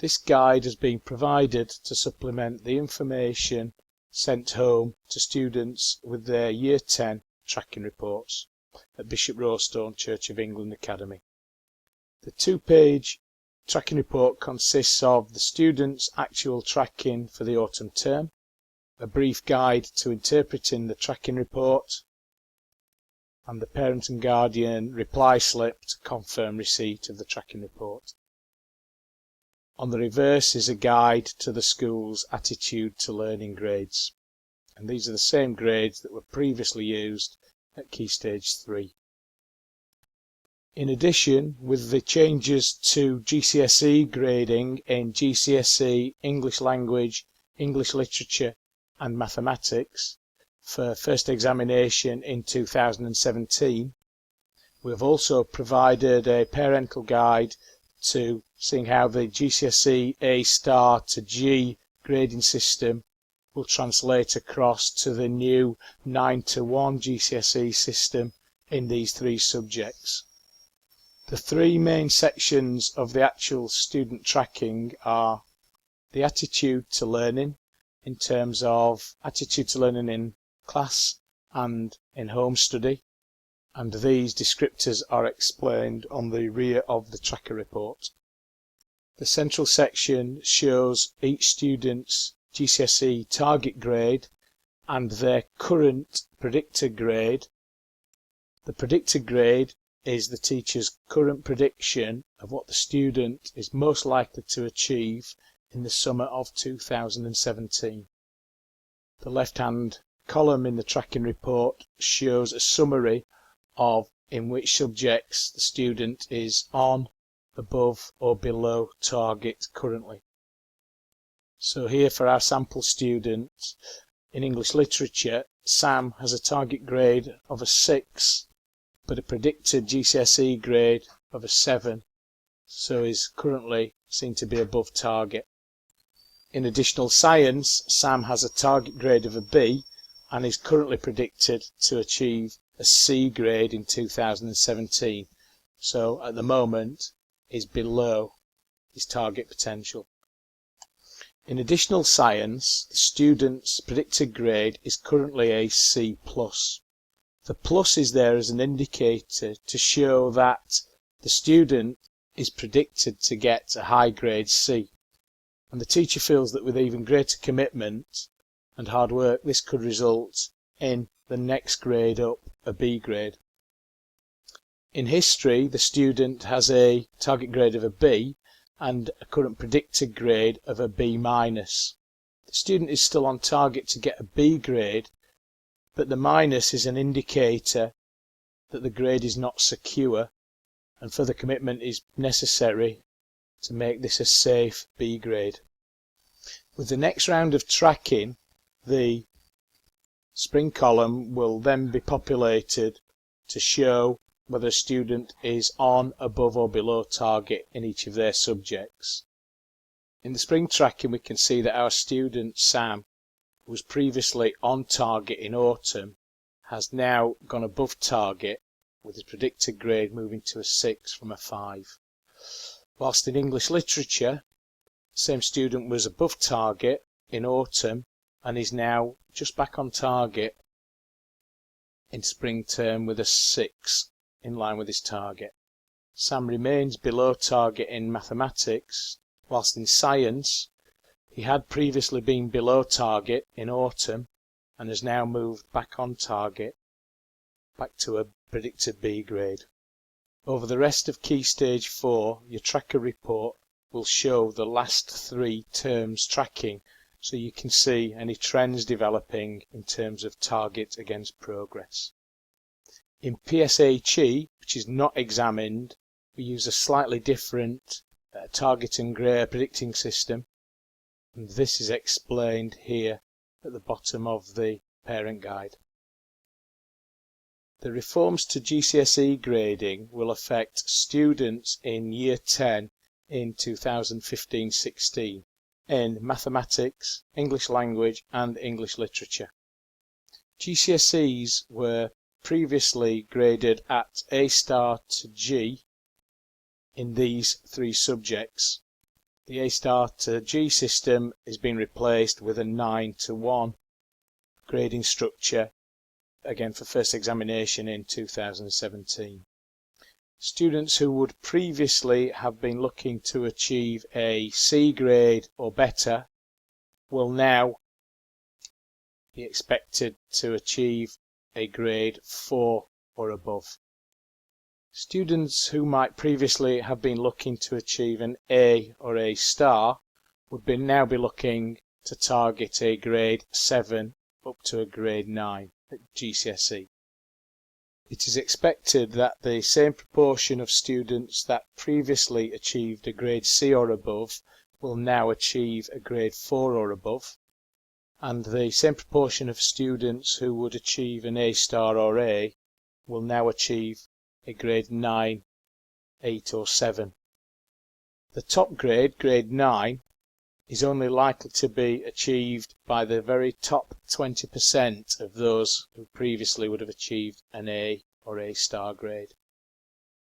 This guide has been provided to supplement the information sent home to students with their Year 10 tracking reports at Bishop Rowstone Church of England Academy. The two-page tracking report consists of the students' actual tracking for the autumn term, a brief guide to interpreting the tracking report, and the parent and guardian reply slip to confirm receipt of the tracking report. On the reverse is a guide to the school's attitude to learning grades, and these are the same grades that were previously used at Key Stage 3. In addition, with the changes to GCSE grading in GCSE English Language, English Literature and Mathematics for first examination in 2017, we have also provided a parental guide to seeing how the GCSE A star to G grading system will translate across to the new 9 to 1 GCSE system in these three subjects. The three main sections of the actual student tracking are the attitude to learning in terms of attitude to learning in class and in home study, and these descriptors are explained on the rear of the tracker report. The central section shows each student's GCSE target grade and their current predictor grade. The predictor grade is the teacher's current prediction of what the student is most likely to achieve in the summer of 2017. The left-hand column in the tracking report shows a summary of in which subjects the student is on, above or below target currently. So here for our sample student in English Literature, Sam has a target grade of a 6 but a predicted GCSE grade of a 7, so is currently seen to be above target. In Additional Science, Sam has a target grade of a B and is currently predicted to achieve a C grade in 2017, so at the moment is below his target potential. In Additional Science, the student's predicted grade is currently a C+. The plus is there as an indicator to show that the student is predicted to get a high grade C, and the teacher feels that with even greater commitment and hard work this could result in the next grade up, a B grade. In History, the student has a target grade of a B and a current predicted grade of a B-. The student is still on target to get a B grade, but the minus is an indicator that the grade is not secure and further commitment is necessary to make this a safe B grade. With the next round of tracking, the spring column will then be populated to show whether a student is on, above or below target in each of their subjects. In the spring tracking we can see that our student Sam, who was previously on target in autumn, has now gone above target with his predicted grade moving to a 6 from a 5. Whilst in English Literature, the same student was above target in autumn and is now just back on target in spring term with a 6 in line with his target. Sam remains below target in mathematics, whilst in science he had previously been below target in autumn and has now moved back on target, back to a predicted B grade. Over the rest of Key Stage 4, your tracker report will show the last 3 terms tracking, so you can see any trends developing in terms of target against progress. In PSHE, which is not examined, we use a slightly different target and grade predicting system, and this is explained here at the bottom of the parent guide. The reforms to GCSE grading will affect students in Year 10 in 2015-16 in Mathematics, English Language and English Literature. GCSEs were previously graded at A star to G in these 3 subjects, The A star to G system is being replaced with a 9-1 grading structure, again for first examination in 2017. Students who would previously have been looking to achieve a C grade or better will now be expected to achieve a grade 4 or above. Students who might previously have been looking to achieve an A or A star would now be looking to target a grade 7 up to a grade 9 at GCSE. It is expected that the same proportion of students that previously achieved a grade C or above will now achieve a grade 4 or above, and the same proportion of students who would achieve an A star or A will now achieve a grade 9, 8 or 7. The top grade, grade 9, is only likely to be achieved by the very top 20% of those who previously would have achieved an A or A star grade.